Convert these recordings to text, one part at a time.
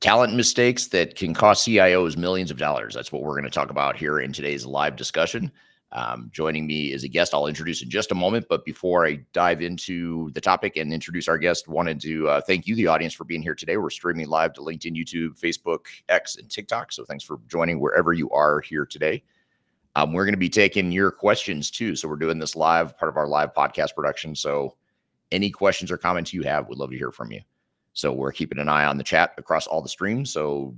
Talent mistakes that can cost CIOs millions of dollars. That's what we're going to talk about here in today's live discussion. Joining me is a guest I'll introduce in just a moment. But before I dive into the topic and introduce our guest, wanted to thank you, the audience, for being here today. We're streaming live to LinkedIn, YouTube, Facebook, X, and TikTok. So thanks for joining wherever you are here today. We're going to be taking your questions too. So we're doing this live, part of our live podcast production. So any questions or comments you have, we'd love to hear from you. So we're keeping an eye on the chat across all the streams. So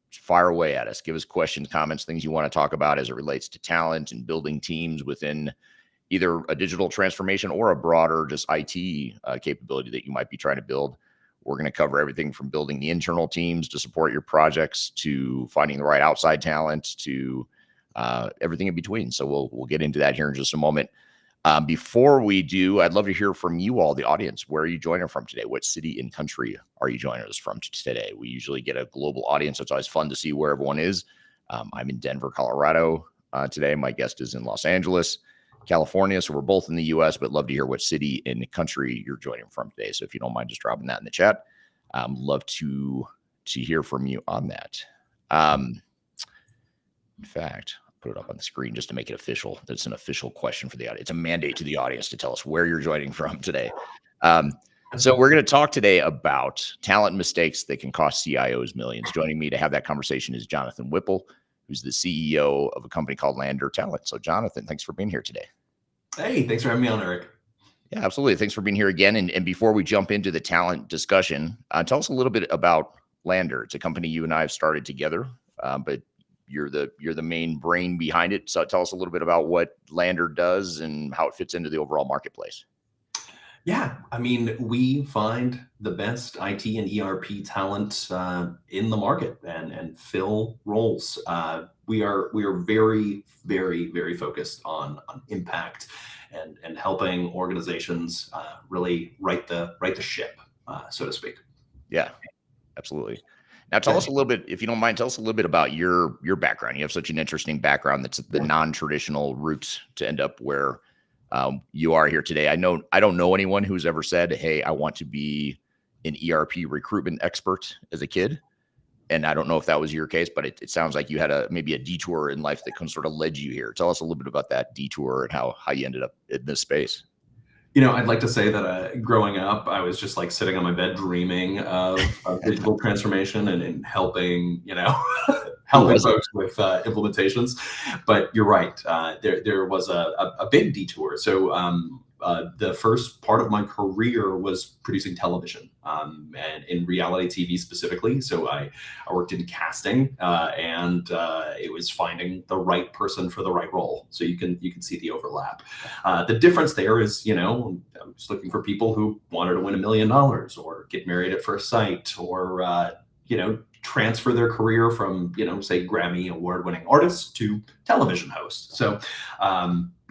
fire away at us. Give us questions, comments, things you want to talk about as it relates to talent and building teams within either a digital transformation or a broader just IT capability that you might be trying to build. We're going to cover everything from building the internal teams to support your projects to finding the right outside talent to everything in between. So we'll get into that here in just a moment. Before we do, I'd love to hear from you all, the audience. Where are you joining from today? What city and country are you joining us from today? We usually get a global audience, so it's always fun to see where everyone is. I'm in Denver, Colorado today. My guest is in Los Angeles, California. So we're both in the U.S., but love to hear what city and country you're joining from today. So if you don't mind just dropping that in the chat, love to hear from you on that. In fact, put it up on the screen just to make it official. That's an official question for the audience. It's a mandate to the audience to tell us where you're joining from today. So we're going to talk today about talent mistakes that can cost CIOs millions. Joining me to have that conversation is Jonathan Whipple, who's the CEO of a company called Lander Talent. So Jonathan, thanks for being here today. Hey, thanks for having me on, Eric. Yeah, absolutely. Thanks for being here again. And before we jump into the talent discussion, tell us a little bit about Lander. It's a company you and I have started together, but you're the main brain behind it. So tell us a little bit about what Lander does and how it fits into the overall marketplace. Yeah, I mean, we find the best IT and ERP talent in the market and fill roles. We are very, very, very focused on impact and helping organizations really right the ship, so to speak. Yeah, absolutely. Now, tell us a little bit, if you don't mind, tell us a little bit about your background. You have such an interesting background. That's the non-traditional route to end up where you are here today. I don't know anyone who's ever said, hey, I want to be an ERP recruitment expert as a kid. And I don't know if that was your case, but it sounds like you had maybe a detour in life that sort of led you here. Tell us a little bit about that detour and how you ended up in this space. You know, I'd like to say that growing up, I was just like sitting on my bed dreaming of digital transformation and helping, helping folks with implementations. But you're right. There was a big detour. So the first part of my career was producing television and in reality TV specifically. So I worked in casting and it was finding the right person for the right role. So you can see the overlap. The difference there is, I was looking for people who wanted to win $1 million or get married at first sight or, transfer their career from, say Grammy award-winning artist to television host. So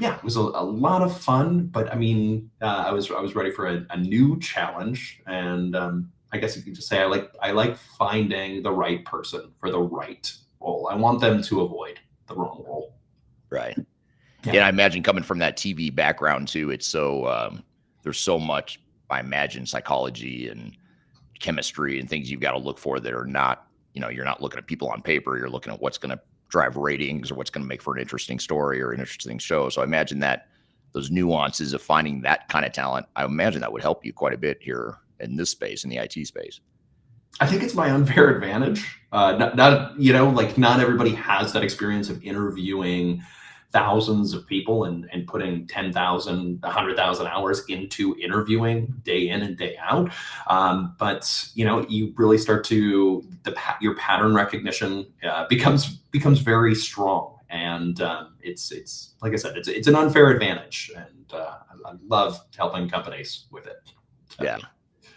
yeah, it was a lot of fun, but I mean, I was ready for a new challenge. And I guess you could just say I like finding the right person for the right role. I want them to avoid the wrong role. Right. Yeah. And I imagine coming from that TV background too, it's so there's so much, I imagine, psychology and chemistry and things you've got to look for that are not, you're not looking at people on paper. You're looking at what's going to drive ratings or what's going to make for an interesting story or an interesting show. So I imagine that those nuances of finding that kind of talent, I imagine that would help you quite a bit here in this space, in the IT space. I think it's my unfair advantage. Not everybody has that experience of interviewing thousands of people and putting 10,000, 100,000 hours into interviewing day in and day out. But you really start to, your pattern recognition becomes very strong. And it's like I said, it's an unfair advantage. And I love helping companies with it. Yeah.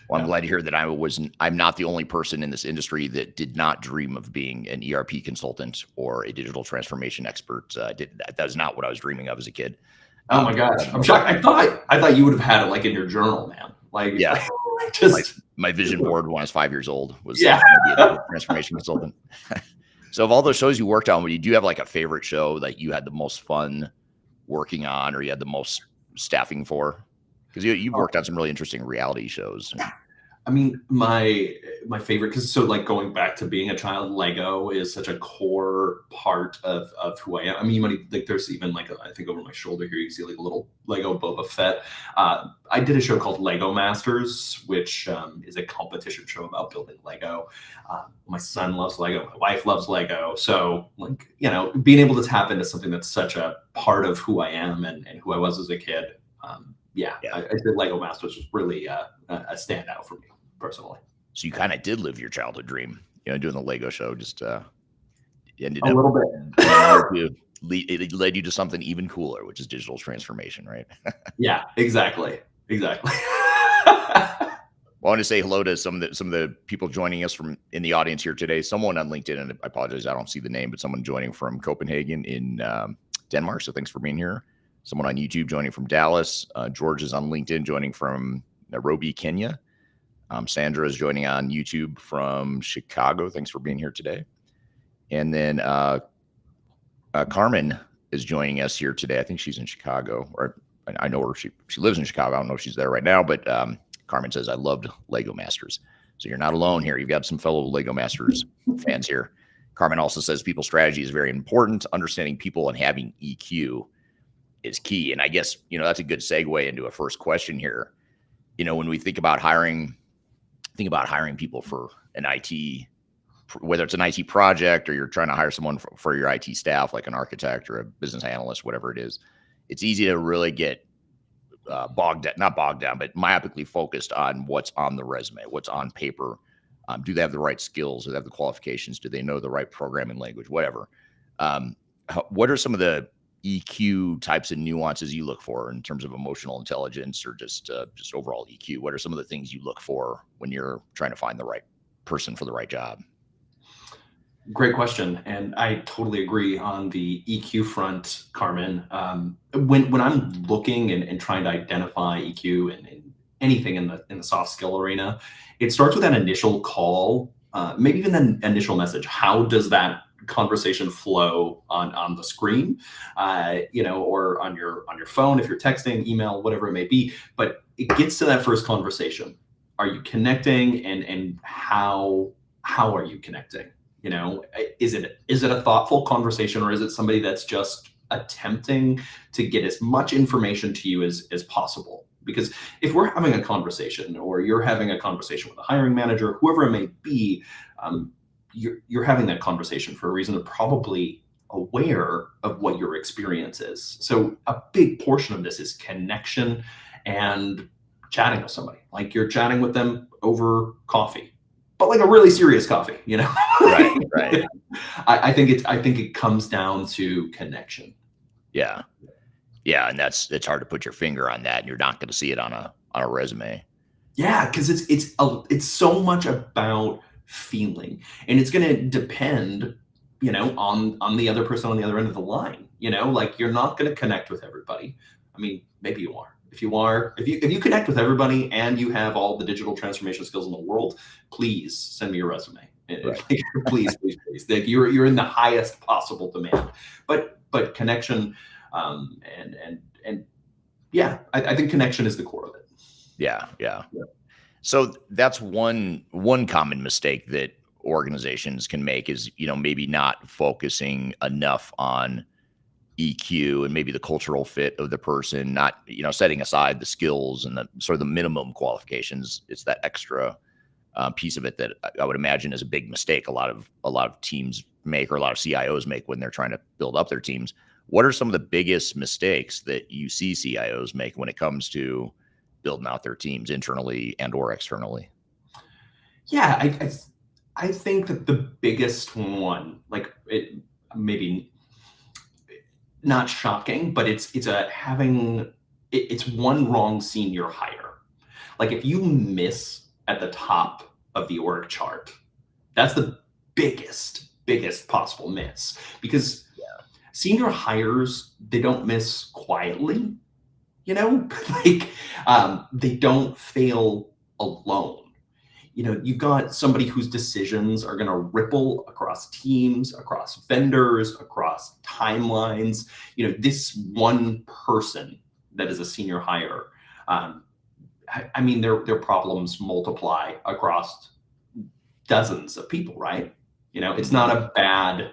Well, I'm glad to hear that I'm not the only person in this industry that did not dream of being an ERP consultant or a digital transformation expert. That was not what I was dreaming of as a kid. Oh my gosh. I'm shocked. I thought you would have had it like in your journal, man. Like, yeah, just my vision board when I was 5 years old was yeah. Be a digital transformation consultant. So of all those shows you worked on, do you have like a favorite show that you had the most fun working on or you had the most staffing for? Because you've worked on some really interesting reality shows. I mean, my my favorite, because so like going back to being a child, Lego is such a core part of who I am. I mean, you might like there's even like I think over my shoulder here you see like a little Lego Boba Fett. I did a show called Lego Masters, which is a competition show about building Lego. My son loves Lego, my wife loves Lego, so like being able to tap into something that's such a part of who I am and who I was as a kid. I think Lego Masters was really a standout for me personally. So you kind of did live your childhood dream, doing the Lego show. Just ended a up little bit. It led you to something even cooler, which is digital transformation, right? Yeah, exactly. Well, I want to say hello to some of the people joining us from in the audience here today. Someone on LinkedIn, and I apologize, I don't see the name, but someone joining from Copenhagen in Denmark. So thanks for being here. Someone on YouTube joining from Dallas. George is on LinkedIn joining from Nairobi, Kenya. Sandra is joining on YouTube from Chicago. Thanks for being here today. And then Carmen is joining us here today. I think she's in Chicago, or I know her. She lives in Chicago. I don't know if she's there right now, but Carmen says, I loved Lego Masters. So you're not alone here. You've got some fellow Lego Masters fans here. Carmen also says people strategy is very important. Understanding people and having EQ is key. And I guess, that's a good segue into a first question here. When we think about hiring people for an IT, whether it's an IT project or you're trying to hire someone for your IT staff, like an architect or a business analyst, whatever it is, it's easy to really get not bogged down, but myopically focused on what's on the resume, what's on paper. Do they have the right skills? Do they have the qualifications? Do they know the right programming language? Whatever. What are some of the EQ types of nuances you look for in terms of emotional intelligence or just overall EQ? What are some of the things you look for when you're trying to find the right person for the right job? Great question. And I totally agree on the EQ front, Carmen. When I'm looking and trying to identify EQ and anything in the soft skill arena, it starts with that initial call, maybe even an initial message. How does that conversation flow on the screen, or on your phone, if you're texting, email, whatever it may be, but it gets to that first conversation. Are you connecting, and how are you connecting? Is it a thoughtful conversation, or is it somebody that's just attempting to get as much information to you as possible? Because if we're having a conversation, or you're having a conversation with a hiring manager, whoever it may be, you're having that conversation for a reason. They're probably aware of what your experience is. So a big portion of this is connection and chatting with somebody. Like you're chatting with them over coffee, but like a really serious coffee, Right. I think it comes down to connection. Yeah. And it's hard to put your finger on that, and you're not going to see it on a resume. Yeah, because it's so much about feeling, and it's going to depend on the other person on the other end of the line. Like you're not going to connect with everybody. I mean, maybe you are. If you connect with everybody and you have all the digital transformation skills in the world, please send me your resume. Right. please. Like you're in the highest possible demand, but connection, and yeah, I think connection is the core of it. Yeah. So that's one common mistake that organizations can make is, maybe not focusing enough on EQ and maybe the cultural fit of the person, not, setting aside the skills and the sort of the minimum qualifications. It's that extra piece of it that I would imagine is a big mistake a lot of teams make, or a lot of CIOs make when they're trying to build up their teams. What are some of the biggest mistakes that you see CIOs make when it comes to building out their teams internally and or externally? Yeah, I think that the biggest one, like it maybe not shocking, but it's one wrong senior hire. Like if you miss at the top of the org chart, that's the biggest possible miss, because senior hires, they don't miss quietly, like they don't fail alone. You've got somebody whose decisions are going to ripple across teams, across vendors, across timelines. This one person that is a senior hire, I mean, their problems multiply across dozens of people, right? You know, it's not a bad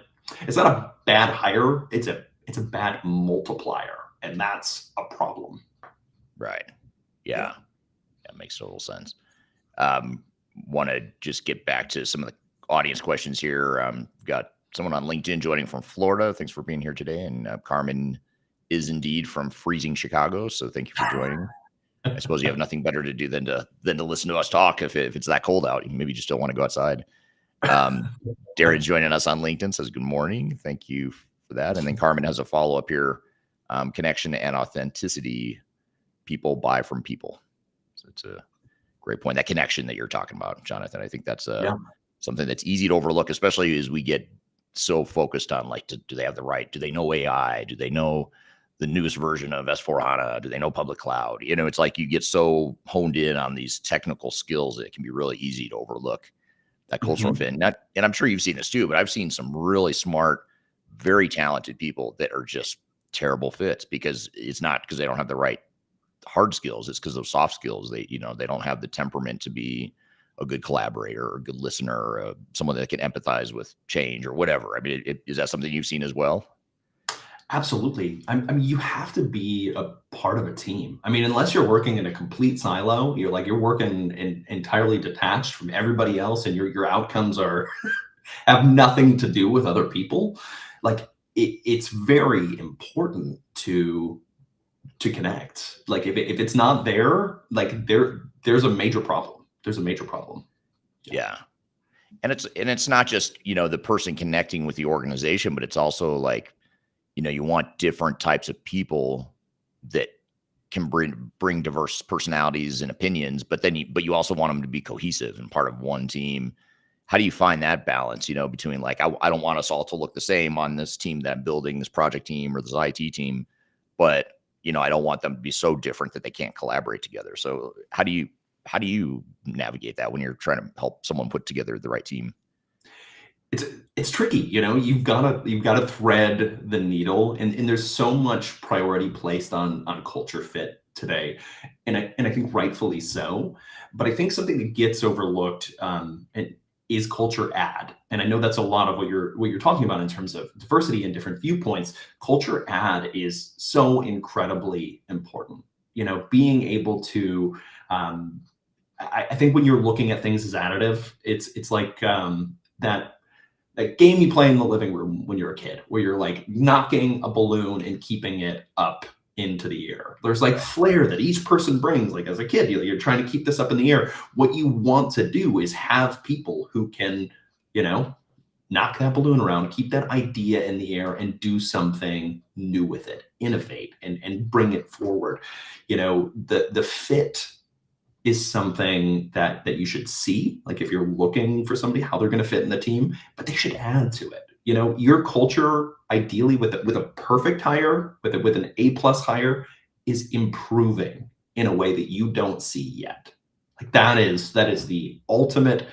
hire. It's a bad multiplier, and that's a problem. Right. Yeah. That makes total sense. Want to just get back to some of the audience questions here. Got someone on LinkedIn joining from Florida. Thanks for being here today. And Carmen is indeed from freezing Chicago. So thank you for joining. I suppose you have nothing better to do than to listen to us talk. If it's that cold out, you maybe just don't want to go outside. Darren's joining us on LinkedIn, says good morning. Thank you for that. And then Carmen has a follow-up here. Connection and authenticity. People buy from people. So it's a great point. That connection that you're talking about, Jonathan, I think that's something that's easy to overlook, especially as we get so focused on like, do they have the right? Do they know AI? Do they know the newest version of 𝗧𝗵𝘁? Do they know public cloud? You know, it's like you get so honed in on these technical skills that it can be really easy to overlook that cultural fit. And I'm sure you've seen this too, but I've seen some really smart, very talented people that are just terrible fits because it's not because they don't have the right hard skills. It's because those soft skills, they don't have the temperament to be a good collaborator or a good listener, or someone that can empathize with change or whatever. I mean, is that something you've seen as well? Absolutely. I mean, you have to be a part of a team. I mean, unless you're working in a complete silo, you're working entirely detached from everybody else, and your outcomes are have nothing to do with other people. Like it's very important to connect. Like if it's not there, like there's a major problem. There's a major problem. Yeah. And it's not just, the person connecting with the organization, but it's also like, you want different types of people that can bring diverse personalities and opinions, but you also want them to be cohesive and part of one team. How do you find that balance, between like, I don't want us all to look the same on this team that I'm building, this project team or this IT team, but I don't want them to be so different that they can't collaborate together. So how do you navigate that when you're trying to help someone put together the right team? It's tricky, you've got to thread the needle, and there's so much priority placed on culture fit today, and I think rightfully so. But I think something that gets overlooked is culture add, and I know that's a lot of what you're talking about in terms of diversity and different viewpoints. Culture add is so incredibly important. Being able to, I think when you're looking at things as additive, it's like that game you play in the living room when you're a kid, where you're like knocking a balloon and keeping it up into the air. There's like flair that each person brings. Like as a kid, you're trying to keep this up in the air. What you want to do is have people who can, knock that balloon around, keep that idea in the air, and do something new with it, innovate and bring it forward. The fit is something that you should see. Like if you're looking for somebody, how they're going to fit in the team, but they should add to it. Your culture, ideally with a perfect hire, with an A+ hire, is improving in a way that you don't see yet. Like that is the ultimate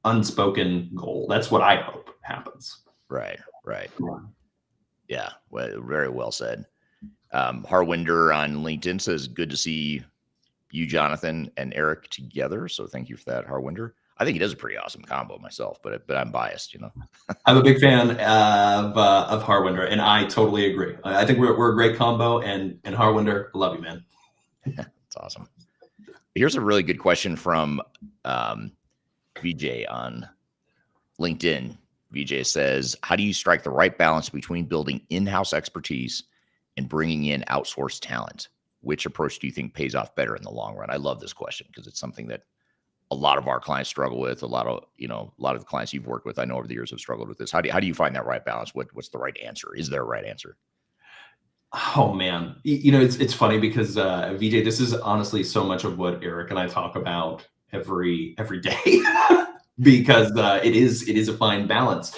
unspoken goal. That's what I hope happens. Right. Yeah. Well, very well said. Harwinder on LinkedIn says, good to see you, Jonathan, and Eric together. So thank you for that, Harwinder. I think it is a pretty awesome combo myself, but I'm biased, I'm a big fan of Harwinder, and I totally agree. I think we're a great combo, and Harwinder, love you, man. That's awesome. Here's a really good question from VJ on LinkedIn. VJ says, how do you strike the right balance between building in-house expertise and bringing in outsourced talent? Which approach do you think pays off better in the long run? I love this question because it's something that a lot of our clients struggle with. A lot of the clients you've worked with, I know over the years, have struggled with this. How do you find that right balance? What's the right answer? Is there a right answer? Oh man, it's funny because VJ, this is honestly so much of what Eric and I talk about every day because it is a fine balance.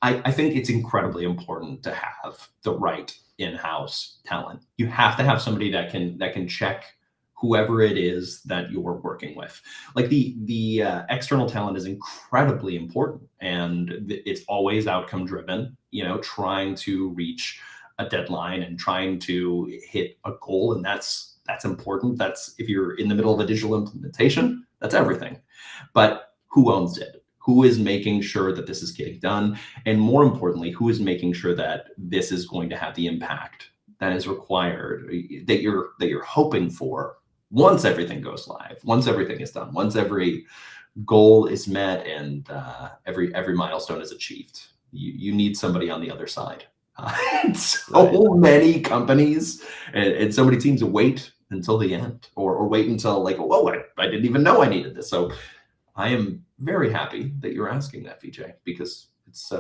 I think it's incredibly important to have the right in-house talent. You have to have somebody that can check whoever it is that you're working with. Like the external talent is incredibly important, and it's always outcome driven, trying to reach a deadline and trying to hit a goal. And that's important. That's, if you're in the middle of a digital implementation, that's everything. But who owns it? Who is making sure that this is getting done? And more importantly, who is making sure that this is going to have the impact that is required, that you're hoping for once everything goes live, once everything is done, once every goal is met, and every milestone is achieved. You need somebody on the other side. So many companies and so many teams wait until the end, or wait until like, whoa, I didn't even know I needed this. So I am very happy that you're asking that, VJ, because it's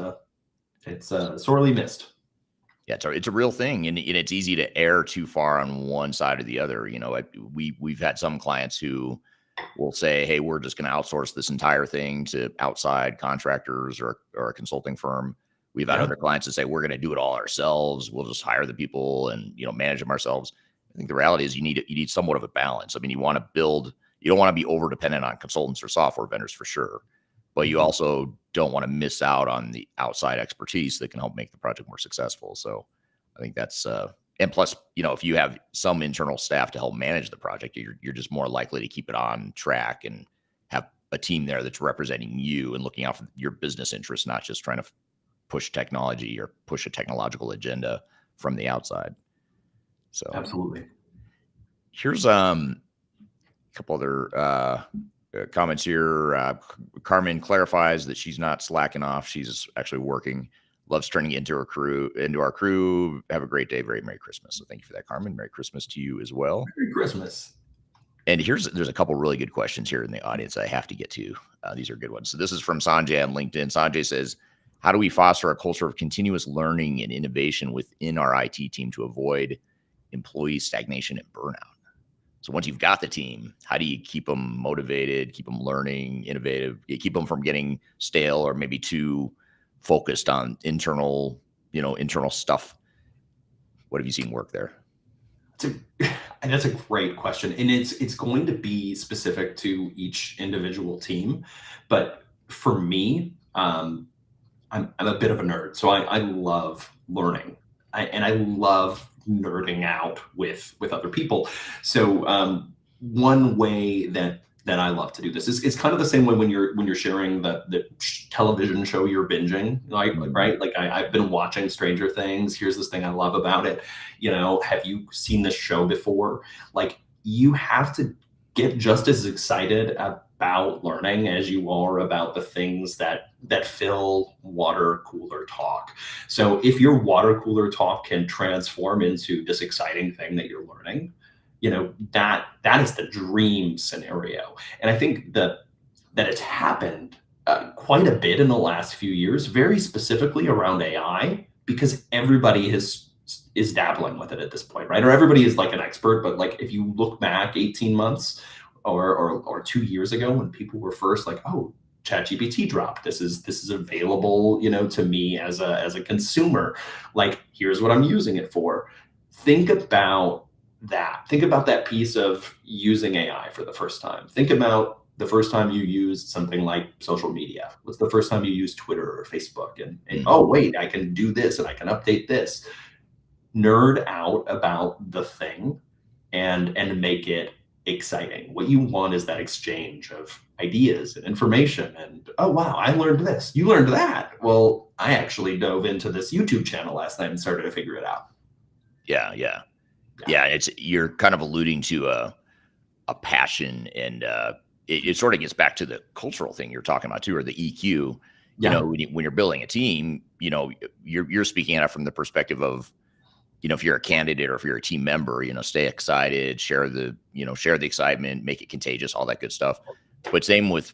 sorely missed. Yeah, it's a real thing, and it's easy to err too far on one side or the other. You know, we've had some clients who will say, "Hey, we're just going to outsource this entire thing to outside contractors or a consulting firm." We've had other clients that say, "We're going to do it all ourselves. We'll just hire the people and manage them ourselves." I think the reality is you need somewhat of a balance. I mean, you want to build. You don't want to be over dependent on consultants or software vendors for sure, but you also don't want to miss out on the outside expertise that can help make the project more successful. So I think that's and plus, if you have some internal staff to help manage the project, you're just more likely to keep it on track and have a team there that's representing you and looking out for your business interests, not just trying to push technology or push a technological agenda from the outside. So absolutely. Here's a couple other comments here. Carmen clarifies that she's not slacking off. She's actually working. Loves turning into our crew. Have a great day. Very Merry Christmas. So thank you for that, Carmen. Merry Christmas to you as well. Merry Christmas. And there's a couple really good questions here in the audience I have to get to. These are good ones. So this is from Sanjay on LinkedIn. Sanjay says, how do we foster a culture of continuous learning and innovation within our IT team to avoid employee stagnation and burnout? So once you've got the team, how do you keep them motivated, keep them learning, innovative, keep them from getting stale or maybe too focused on internal stuff? What have you seen work there? That's a great question. And it's going to be specific to each individual team. But for me, I'm a bit of a nerd. So I love learning and I love nerding out with other people. So one way that I love to do this is it's kind of the same way when you're sharing the television show you're binging, right? Like I've been watching Stranger Things. Here's this thing I love about it. Have you seen this show before? Like you have to get just as excited about learning as you are about the things that fill water cooler talk. So if your water cooler talk can transform into this exciting thing that you're learning, that is the dream scenario. And I think that it's happened quite a bit in the last few years, very specifically around AI, because everybody is dabbling with it at this point, right? Or everybody is like an expert, but like if you look back 18 months or 2 years ago when people were first like, oh, ChatGPT dropped. This is available, to me as a consumer. Like, here's what I'm using it for. Think about that piece of using AI for the first time. Think about the first time you used something like social media. What's the first time you used Twitter or Facebook? And oh, wait, I can do this and I can update this. Nerd out about the thing and make it exciting. What you want is that exchange of ideas and information. And oh, wow, I learned this. You learned that. Well, I actually dove into this YouTube channel last night and started to figure it out. Yeah. You're kind of alluding to a passion, and it sort of gets back to the cultural thing you're talking about too, or the EQ. When you're building a team, you're speaking at it from the perspective of, if you're a candidate or if you're a team member, stay excited, share the excitement, make it contagious, all that good stuff. But same with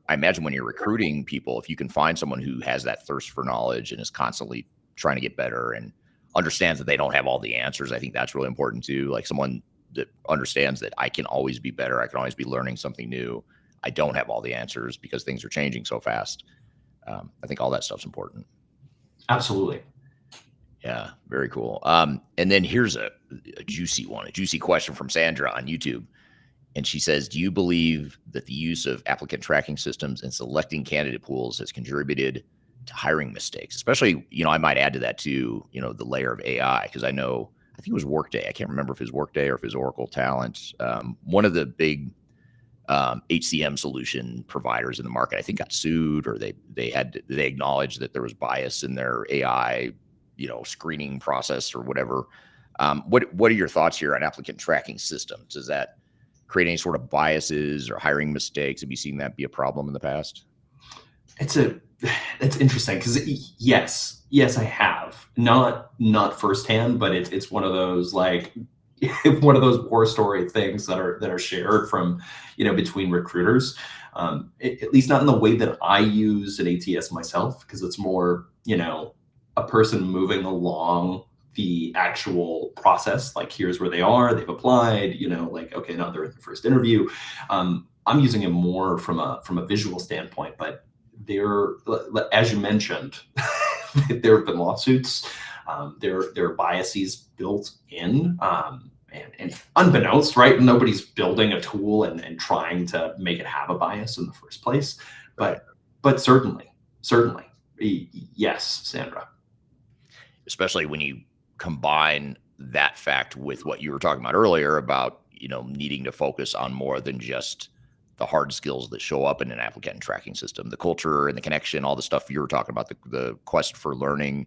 I imagine when you're recruiting people, if you can find someone who has that thirst for knowledge and is constantly trying to get better and understands that they don't have all the answers, I think that's really important too. Like someone that understands that I can always be better. I can always be learning something new. I don't have all the answers because things are changing so fast. I think all that stuff's important. Absolutely. Yeah, very cool. And then here's a juicy question from Sandra on YouTube. And she says, do you believe that the use of applicant tracking systems and selecting candidate pools has contributed to hiring mistakes? Especially, I might add to that too, the layer of AI, because I think it was Workday. I can't remember if it was Workday or if it was Oracle Talent. One of the big HCM solution providers in the market, I think, got sued, or they acknowledged that there was bias in their AI, screening process or whatever. What are your thoughts here on applicant tracking systems? Does that create any sort of biases or hiring mistakes? Have you seen that be a problem in the past? It's interesting because yes, I have not firsthand, but it's one of those like one of those war story things that are shared from between recruiters. At least not in the way that I use an ATS myself, because it's more a person moving along the actual process. Like, here's where they are, they've applied, like, okay, now they're in the first interview. I'm using it more from a visual standpoint, but there, as you mentioned, there have been lawsuits. There are biases built in, and unbeknownst, right? Nobody's building a tool and trying to make it have a bias in the first place. But certainly, yes, Sandra. Especially when you combine that fact with what you were talking about earlier about, needing to focus on more than just the hard skills that show up in an applicant tracking system, the culture and the connection, all the stuff you were talking about, the quest for learning,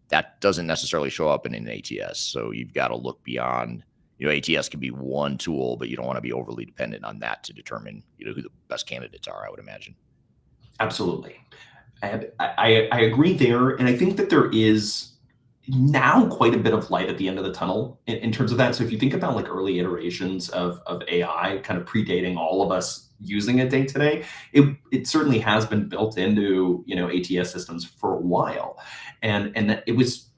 that doesn't necessarily show up in an ATS. So you've got to look beyond, ATS can be one tool, but you don't want to be overly dependent on that to determine, who the best candidates are, I would imagine. Absolutely. I agree there. And I think that there is now quite a bit of light at the end of the tunnel in terms of that. So if you think about like early iterations of AI kind of predating all of us using it day to day, it certainly has been built into, ATS systems for a while. And it was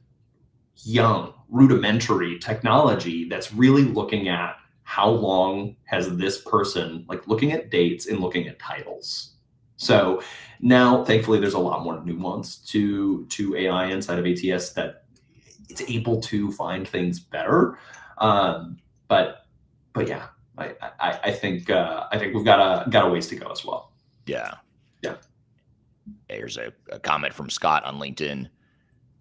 young, rudimentary technology that's really looking at how long has this person, like looking at dates and looking at titles. So now, thankfully, there's a lot more nuance to AI inside of ATS that it's able to find things better. But yeah, I think we've got a ways to go as well. Yeah. Yeah. Here's a comment from Scott on LinkedIn.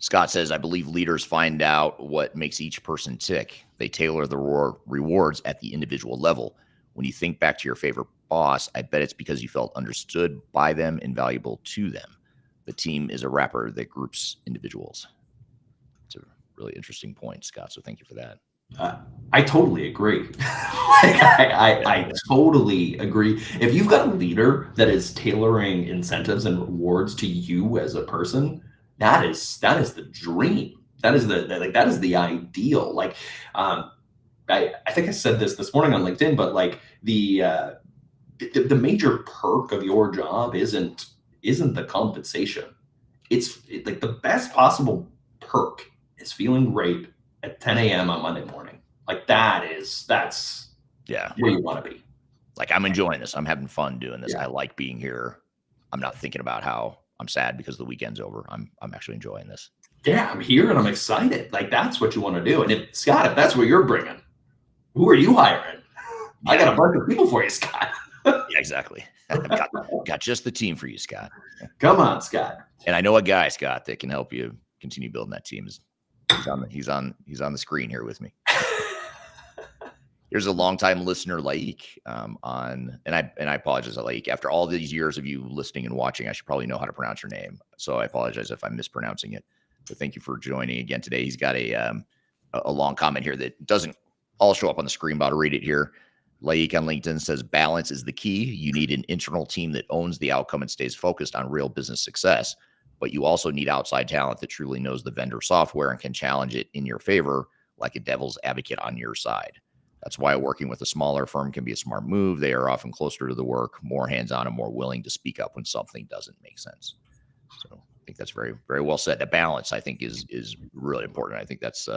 Scott says, I believe leaders find out what makes each person tick. They tailor the rewards at the individual level. When you think back to your favorite boss, I bet it's because you felt understood by them and valuable to them. The team is a wrapper that groups individuals. It's a really interesting point, Scott. So thank you for that. I totally agree. I totally agree. If you've got a leader that is tailoring incentives and rewards to you as a person, that is the dream. That is the ideal. Like, I think I said this morning on LinkedIn, but like the major perk of your job isn't the compensation. It's like the best possible perk is feeling great at 10 a.m. on Monday morning. Like that's where you want to be. Like, I'm enjoying this. I'm having fun doing this. Yeah. I like being here. I'm not thinking about how I'm sad because the weekend's over. I'm actually enjoying this. Yeah, I'm here and I'm excited. Like, that's what you want to do. And if that's what you're bringing, who are you hiring? Yeah. I got a bunch of people for you, Scott. Yeah, exactly. I've got just the team for you, Scott. Come on, Scott. And I know a guy, Scott, that can help you continue building that team. He's on the screen here with me. Here's a longtime listener, 𝗖𝗢𝗢, and I apologize, 𝗖𝗢𝗢𝗢. After all these years of you listening and watching, I should probably know how to pronounce your name. So I apologize if I'm mispronouncing it. But thank you for joining again today. He's got a long comment here that doesn't all show up on the screen, but I'll read it here. 𝗖𝗢𝗢𝗢 on LinkedIn says, balance is the key. You need an internal team that owns the outcome and stays focused on real business success. But you also need outside talent that truly knows the vendor software and can challenge it in your favor, like a devil's advocate on your side. That's why working with a smaller firm can be a smart move. They are often closer to the work, more hands-on, and more willing to speak up when something doesn't make sense. So I think that's very, very well said. The balance, I think, is really important. I think that's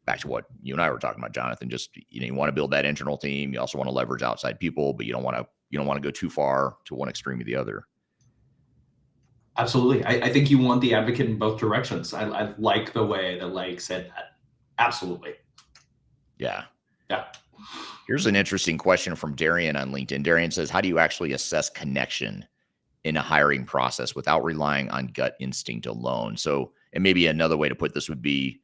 back to what you and I were talking about, Jonathan. Just, you want to build that internal team. You also want to leverage outside people, but you don't want to go too far to one extreme or the other. Absolutely. I think you want the advocate in both directions. I like the way that 𝗖𝗢𝗢𝗢𝗢 said that. Absolutely. Yeah. Yeah. Here's an interesting question from Darian on LinkedIn. Darian says, how do you actually assess connection in a hiring process without relying on gut instinct alone? So, and maybe another way to put this would be,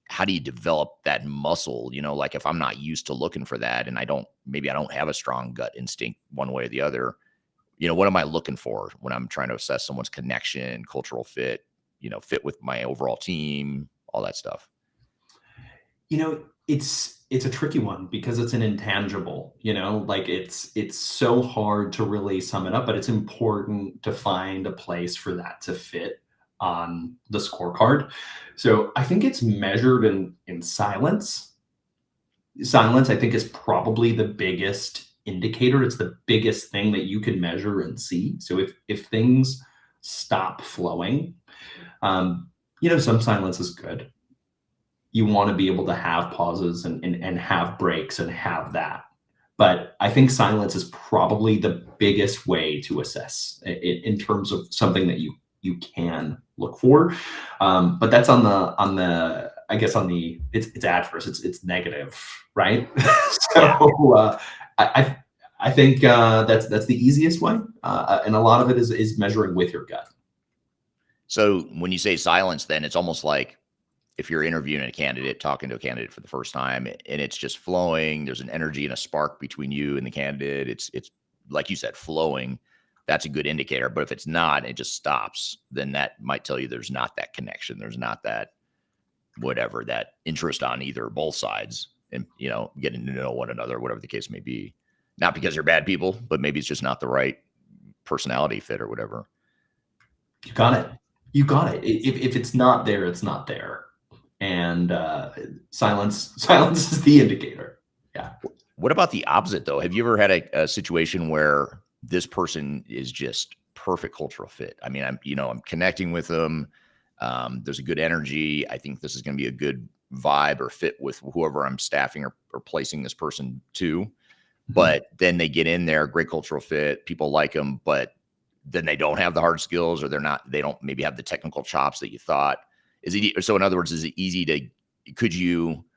how do you develop that muscle? Like if I'm not used to looking for that and maybe I don't have a strong gut instinct one way or the other, what am I looking for when I'm trying to assess someone's connection, cultural fit, fit with my overall team, all that stuff? It's a tricky one because it's an intangible, like it's so hard to really sum it up, but it's important to find a place for that to fit on the scorecard. So I think it's measured in silence. Silence, I think, is probably the biggest indicator. It's the biggest thing that you can measure and see. So if things stop flowing, some silence is good. You want to be able to have pauses and have breaks and have that. But I think silence is probably the biggest way to assess it in terms of something that you can look for. But that's on the I guess it's adverse, it's negative, right? So I think that's the easiest way, and a lot of it is measuring with your gut. So when you say silence, then it's almost like if you're interviewing a candidate, talking to a candidate for the first time, and it's just flowing, there's an energy and a spark between you and the candidate. It's like you said, flowing. That's a good indicator. But if it's not, it just stops, then that might tell you there's not that connection. There's not that whatever, that interest on either or both sides, and getting to know one another, whatever the case may be. Not because they're bad people, but maybe it's just not the right personality fit or whatever. You got it. If it's not there, it's not there. And silence is the indicator. Yeah. What about the opposite though? Have you ever had a situation where this person is just perfect cultural fit? I mean, I'm connecting with them. There's a good energy. I think this is going to be a good vibe or fit with whoever I'm staffing or placing this person to. Mm-hmm. But then they get in there, great cultural fit. People like them, but then they don't have the hard skills, or they don't maybe have the technical chops that you thought. So in other words, is it easy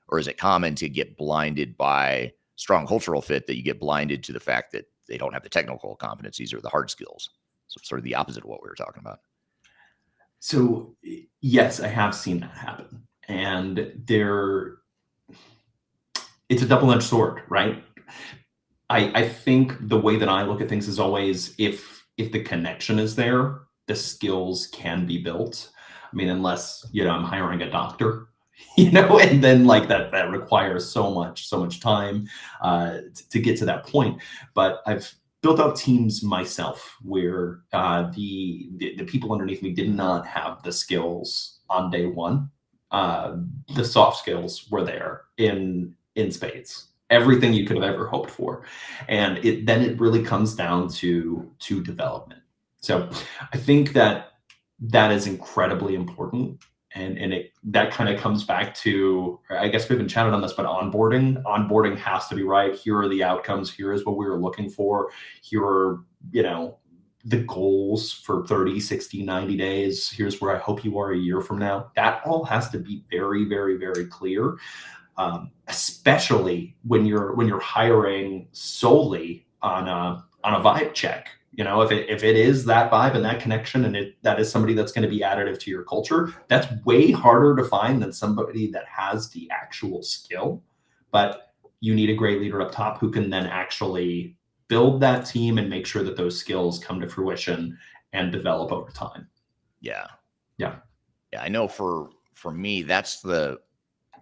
or is it common to get blinded by strong cultural fit, that you get blinded to the fact that they don't have the technical competencies or the hard skills? So it's sort of the opposite of what we were talking about. So yes, I have seen that happen. And it's a double-edged sword, right? I think the way that I look at things is always, if the connection is there, the skills can be built. I mean, unless, I'm hiring a doctor, and then like that requires so much time to get to that point. But I've built out teams myself where the people underneath me did not have the skills on day one. The soft skills were there in spades. Everything you could have ever hoped for. And then it really comes down to development. So I think that is incredibly important. And that kind of comes back to, I guess we haven't chatted on this, but onboarding has to be right. Here are the outcomes. Here is what we were looking for. Here are, the goals for 30, 60, 90 days. Here's where I hope you are a year from now. That all has to be very, very, very clear. Especially when you're hiring solely on a vibe check. If it is that vibe and that connection, and that is somebody that's going to be additive to your culture, that's way harder to find than somebody that has the actual skill. But you need a great leader up top who can then actually build that team and make sure that those skills come to fruition and develop over time. Yeah. Yeah. I know for me, that's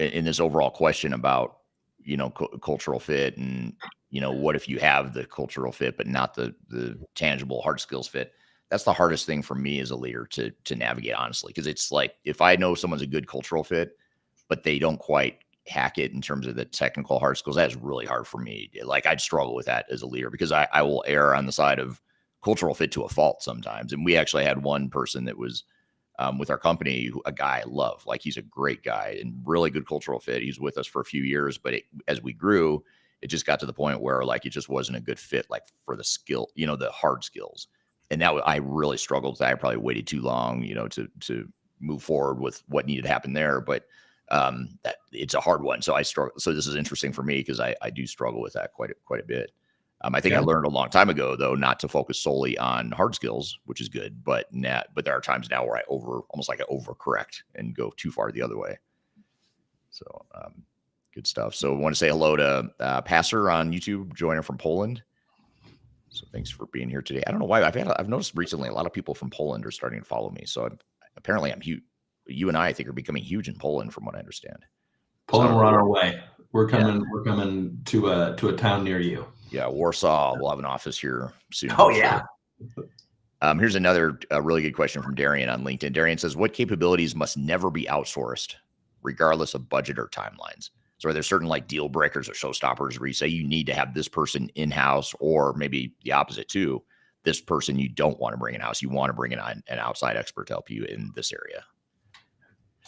in this overall question about, cultural fit, and, what if you have the cultural fit, but not the tangible hard skills fit? That's the hardest thing for me as a leader to navigate, honestly. Cause it's like, if I know someone's a good cultural fit, but they don't quite hack it in terms of the technical hard skills, that's really hard for me. Like, I'd struggle with that as a leader, because I will err on the side of cultural fit to a fault sometimes. And we actually had one person that was, with our company, a guy I love. Like, he's a great guy and really good cultural fit. He's with us for a few years, but as we grew, it just got to the point where like it just wasn't a good fit, like for the skill, the hard skills. And that I really struggled with that. I probably waited too long, to move forward with what needed to happen there. But that it's a hard one. So I struggle. So this is interesting for me because I do struggle with that quite a bit. I think I learned a long time ago, though, not to focus solely on hard skills, which is good. But there are times now where I almost like I overcorrect and go too far the other way. So good stuff. So I want to say hello to Passer on YouTube, joiner from Poland. So thanks for being here today. I don't know why I've noticed recently a lot of people from Poland are starting to follow me. So apparently I'm huge. You and I think are becoming huge in Poland, from what I understand. Poland, we're on our way. We're coming. Yeah. We're coming to a town near you. Yeah, Warsaw. We'll have an office here soon. Oh yeah. Sure. Here's another really good question from Darian on LinkedIn. Darian says, "What capabilities must never be outsourced, regardless of budget or timelines?" So are there certain like deal breakers or showstoppers where you say you need to have this person in-house, or maybe the opposite too, this person you don't want to bring in-house, you want to bring in an outside expert to help you in this area?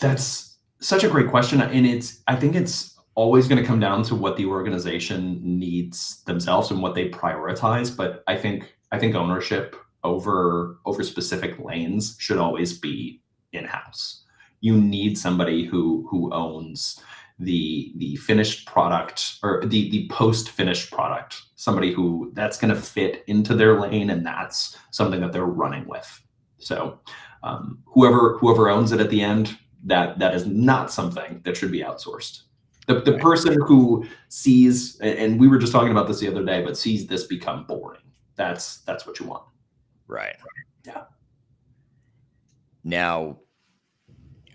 That's such a great question. And I think it's always going to come down to what the organization needs themselves and what they prioritize. But I think ownership over specific lanes should always be in-house. You need somebody who owns the finished product, or the post-finished product, somebody that's going to fit into their lane, and that's something that they're running with. So whoever owns it at the end, that is not something that should be outsourced. The person who sees, and we were just talking about this the other day, but sees this become boring, that's what you want. Right. Yeah. Now,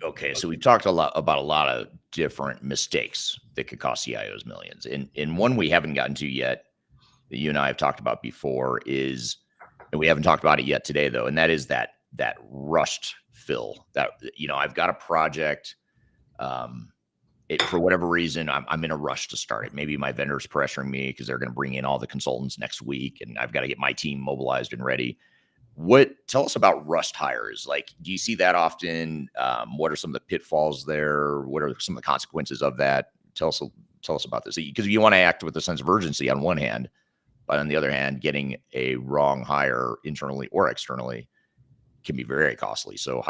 okay, so we've talked about a lot of different mistakes that could cost CIOs millions. And one we haven't gotten to yet, that you and I have talked about before, is, and we haven't talked about it yet today though, and that is that rushed fill. That, I've got a project, for whatever reason, I'm in a rush to start it. Maybe my vendor's pressuring me because they're going to bring in all the consultants next week, and I've got to get my team mobilized and ready. Tell us about rust hires. Like, do you see that often? What are some of the pitfalls there? What are some of the consequences of that? Tell us about this, because you want to act with a sense of urgency on one hand, but on the other hand, getting a wrong hire internally or externally can be very costly. So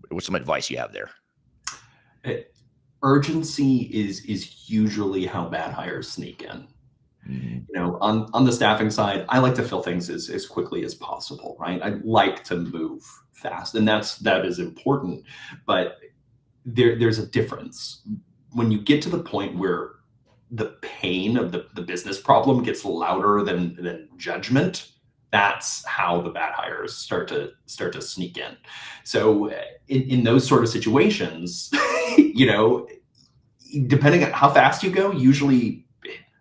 what's some advice you have there? Urgency is usually how bad hires sneak in. On the staffing side, I like to fill things as quickly as possible, right? I like to move fast, and that is important. But there's a difference when you get to the point where the pain of the business problem gets louder than judgment. That's how the bad hires start to sneak in. So in those sort of situations, depending on how fast you go, usually,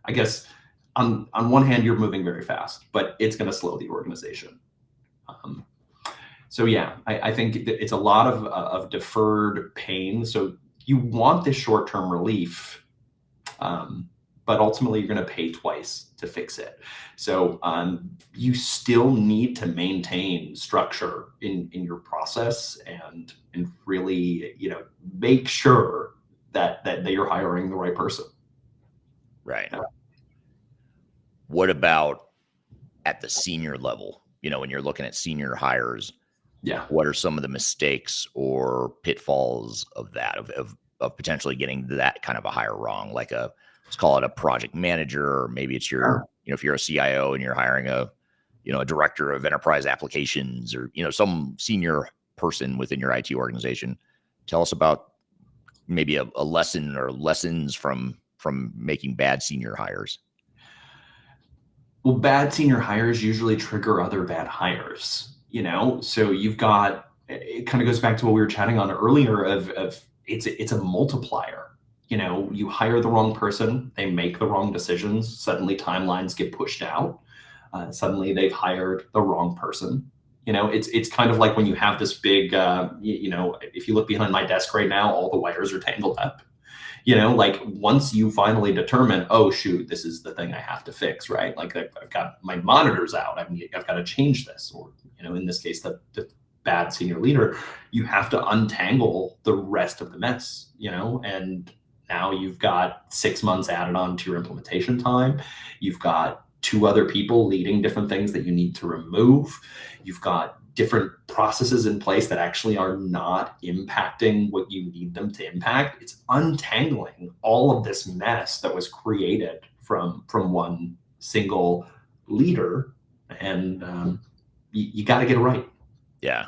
I guess, on one hand, you're moving very fast, but it's going to slow the organization. So yeah, I think it's a lot of deferred pain. So you want this short-term relief, but ultimately you're going to pay twice to fix it. So you still need to maintain structure in your process and really, make sure that you're hiring the right person. Right. What about at the senior level? When you're looking at senior hires, what are some of the mistakes or pitfalls of that, of potentially getting that kind of a hire wrong? Like let's call it a project manager, or maybe it's if you're a CIO and you're hiring a director of enterprise applications, or, some senior person within your IT organization. Tell us about maybe a lesson or lessons from making bad senior hires. Well, bad senior hires usually trigger other bad hires, so you've got, it kind of goes back to what we were chatting on earlier of it's a multiplier. You hire the wrong person, they make the wrong decisions, suddenly timelines get pushed out. Suddenly they've hired the wrong person. It's kind of like when you have this big, if you look behind my desk right now, all the wires are tangled up. Like once you finally determine, oh shoot, this is the thing I have to fix, right? Like I've got my monitors out, I've got to change this, or in this case, the bad senior leader, you have to untangle the rest of the mess, and now you've got 6 months added on to your implementation time. You've got 2 other people leading different things that you need to remove. You've got different processes in place that actually are not impacting what you need them to impact. It's untangling all of this mess that was created from one single leader, and you got to get it right. Yeah.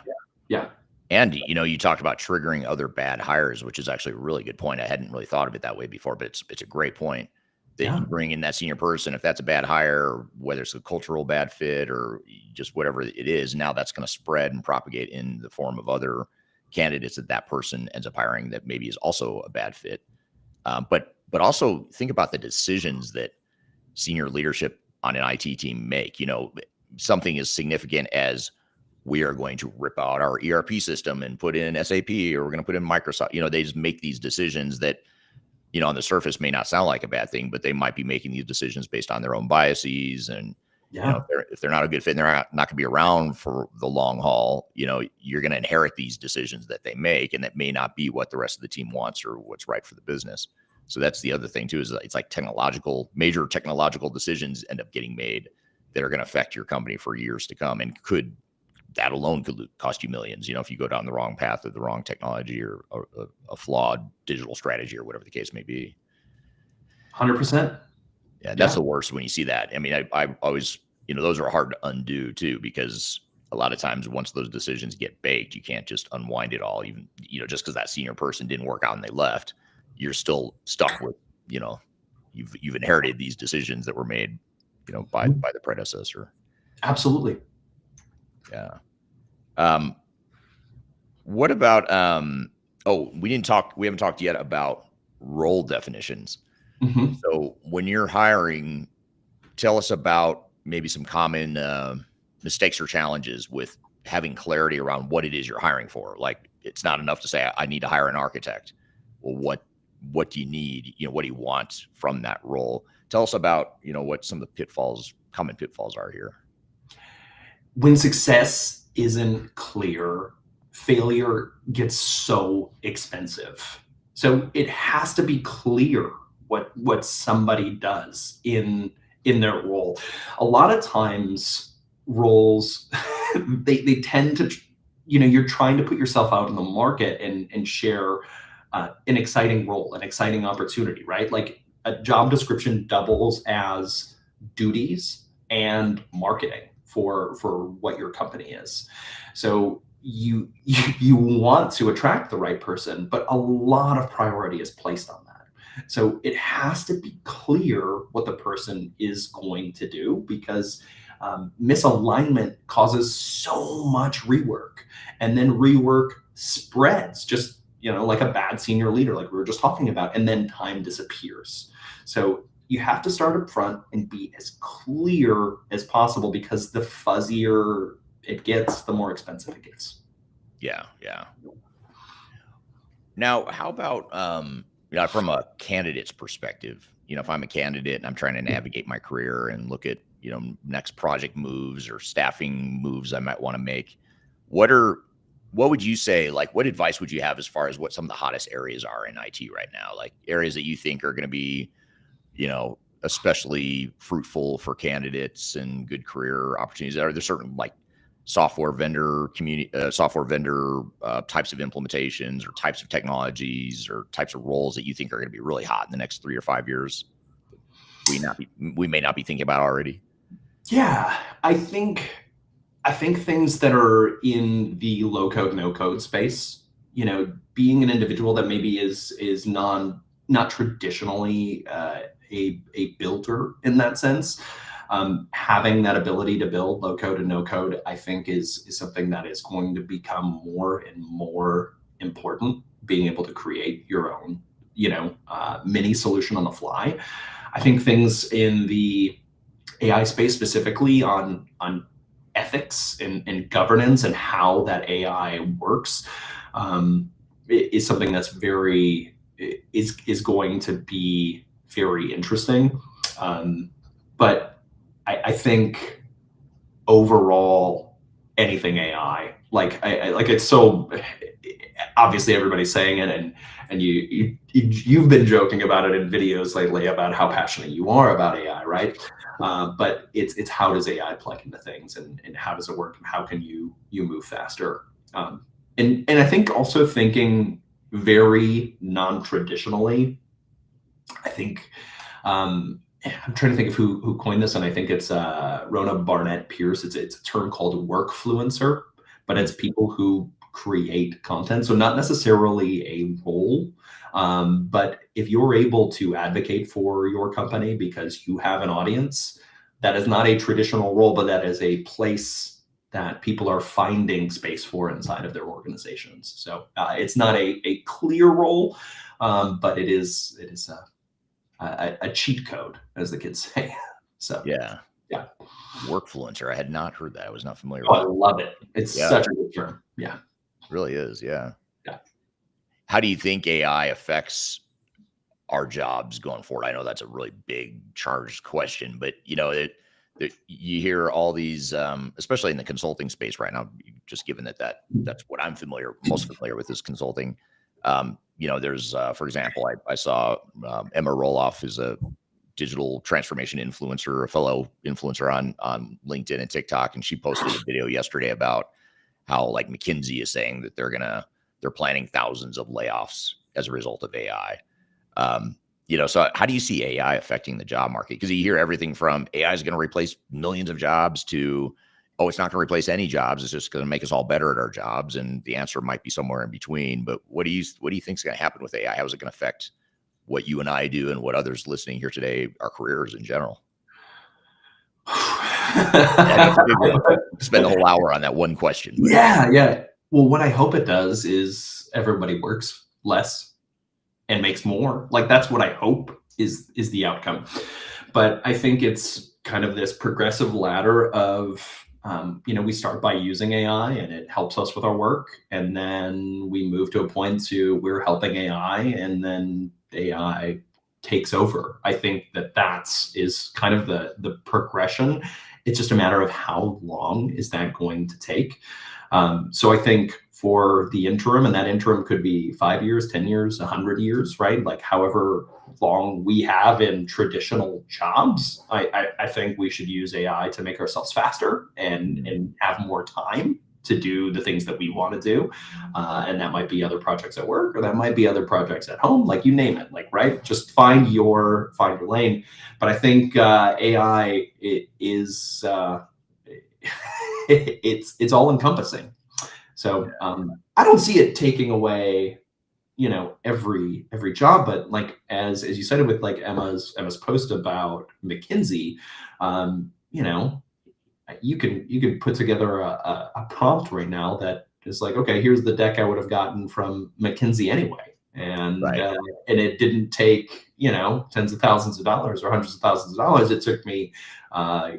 Yeah. And, you talked about triggering other bad hires, which is actually a really good point. I hadn't really thought of it that way before, but it's a great point that Yeah. you bring in that senior person. If that's a bad hire, whether it's a cultural bad fit or just whatever it is, now that's going to spread and propagate in the form of other candidates that person ends up hiring that maybe is also a bad fit. But also think about the decisions that senior leadership on an IT team make. Something as significant as we are going to rip out our ERP system and put in SAP, or we're going to put in Microsoft. They just make these decisions that, on the surface may not sound like a bad thing, but they might be making these decisions based on their own biases. And, Yeah. if they're not a good fit and they're not going to be around for the long haul, you're going to inherit these decisions that they make, and that may not be what the rest of the team wants or what's right for the business. So that's the other thing too, is it's like major technological decisions end up getting made that are going to affect your company for years to come, and that alone could cost you millions, if you go down the wrong path or the wrong technology or a flawed digital strategy or whatever the case may be. 100%. Yeah, that's the worst when you see that. I mean, I always, those are hard to undo too, because a lot of times once those decisions get baked, you can't just unwind it all. Even, just because that senior person didn't work out and they left, you're still stuck with, you've inherited these decisions that were made, by the predecessor. Absolutely. Yeah. What about, we haven't talked yet about role definitions. Mm-hmm. So when you're hiring, tell us about maybe some common mistakes or challenges with having clarity around what it is you're hiring for. Like, it's not enough to say, I need to hire an architect. Well, what do you need? What do you want from that role? Tell us about, what some of the common pitfalls are here. When success isn't clear, failure gets so expensive. So it has to be clear what somebody does in their role. A lot of times roles, they tend to, you're trying to put yourself out in the market and share an exciting role, an exciting opportunity, right? Like, a job description doubles as duties and marketing for what your company is. So you want to attract the right person, but a lot of priority is placed on that. So it has to be clear what the person is going to do, because misalignment causes so much rework, and then rework spreads, just like a bad senior leader, like we were just talking about, and then time disappears. So you have to start up front and be as clear as possible, because the fuzzier it gets, the more expensive it gets. Yeah. Now, how about from a candidate's perspective? If I'm a candidate and I'm trying to navigate my career and look at next project moves or staffing moves I might want to make, what would you say? Like, what advice would you have as far as what some of the hottest areas are in IT right now? Like, areas that you think are going to be, especially fruitful for candidates and good career opportunities? Are there certain software vendor types of implementations or types of technologies or types of roles that you think are going to be really hot in the next 3 or 5 years we may not be thinking about already? Yeah, I think things that are in the low code, no code space, being an individual that maybe is not traditionally a builder in that sense, having that ability to build low code and no code, I think is something that is going to become more and more important. Being able to create your own, mini solution on the fly. I think things in the AI space, specifically on ethics and governance and how that AI works, is something that's is going to be very interesting. But I think overall, anything AI, it's so obviously everybody's saying it, and you've been joking about it in videos lately about how passionate you are about AI, right? But it's how does AI plug into things, and how does it work, and how can you move faster? And I think also thinking very non-traditionally. I think I'm trying to think of who coined this, and I think it's Rona Barnett Pierce. It's a term called workfluencer, but it's people who create content. So not necessarily a role, but if you're able to advocate for your company because you have an audience, that is not a traditional role, but that is a place that people are finding space for inside of their organizations. So it's not a clear role, but it is a cheat code, as the kids say. So Yeah. yeah. Workfluencer. I had not heard that. I was not familiar Oh, I with it. love it. It's such a good term. Yeah. It really is. Yeah. Yeah. How do you think AI affects our jobs going forward? I know that's a really big charged question, but you know, you hear all these, especially in the consulting space right now, just given that's what I'm most familiar with is consulting. You know, there's, for example, I saw Emma Roloff is a digital transformation influencer, a fellow influencer on LinkedIn and TikTok, and she posted a video yesterday about how like McKinsey is saying that they're planning thousands of layoffs as a result of AI. You know, so how do you see AI affecting the job market? Because you hear everything from AI is going to replace millions of jobs to, oh, it's not going to replace any jobs. It's just going to make us all better at our jobs. And the answer might be somewhere in between. But what do you think is going to happen with AI? How is it going to affect what you and I do and what others listening here today, our careers in general? Spend a whole hour on that one question. But. Yeah. Well, what I hope it does is everybody works less and makes more. Like that's what I hope is the outcome. But I think it's kind of this progressive ladder of, you know, we start by using AI and it helps us with our work. And then we move to a point to we're helping AI and then AI takes over. I think is kind of the progression. It's just a matter of how long is that going to take. So I think for the interim, and that interim could be 5 years, 10 years, 100 years, right? Like however long we have in traditional jobs, I think we should use AI to make ourselves faster and have more time to do the things that we want to do. And that might be other projects at work, or that might be other projects at home, like you name it, like, right? Just find your lane. But I think AI is it's all encompassing. So I don't see it taking away, you know, every job, but like as you said it with like Emma's post about McKinsey, you know, you can put together a prompt right now that is like, okay, here's the deck I would have gotten from McKinsey anyway, and and it didn't take, you know, tens of thousands of dollars or hundreds of thousands of dollars. It took me,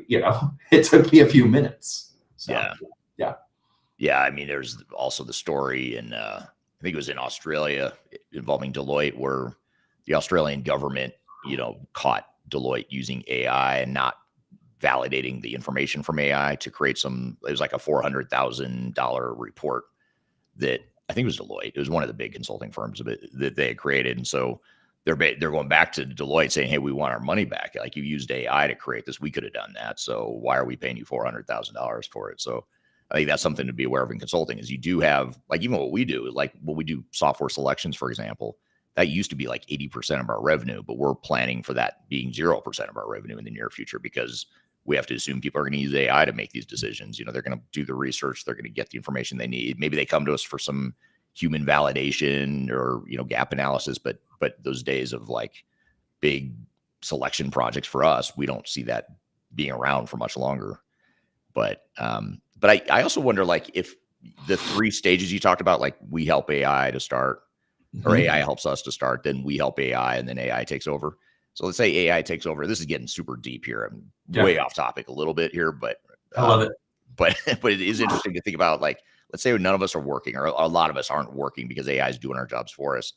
you know, it took me a few minutes. So, yeah. I mean, there's also the story in I think it was in Australia involving Deloitte, where the Australian government, you know, caught Deloitte using AI and not validating the information from AI to create it was like a $400,000 report that I think it was Deloitte. It was one of the big consulting firms that they had created. And so they're going back to Deloitte saying, hey, we want our money back. Like you used AI to create this. We could have done that. So why are we paying you $400,000 for it? So I think that's something to be aware of in consulting is you do have, like, even what we do, like when we do software selections, for example, that used to be like 80% of our revenue, but we're planning for that being 0% of our revenue in the near future because we have to assume people are going to use AI to make these decisions. You know, they're going to do the research. They're going to get the information they need. Maybe they come to us for some human validation or, you know, gap analysis, but those days of like big selection projects for us, we don't see that being around for much longer. But I also wonder, like, if the 3 stages you talked about, like we help AI to start, or AI helps us to start, then we help AI, and then AI takes over. So let's say AI takes over. This is getting super deep here. I'm way off topic a little bit here, but I love it. But it is interesting to think about, like, let's say none of us are working, or a lot of us aren't working because AI is doing our jobs for us.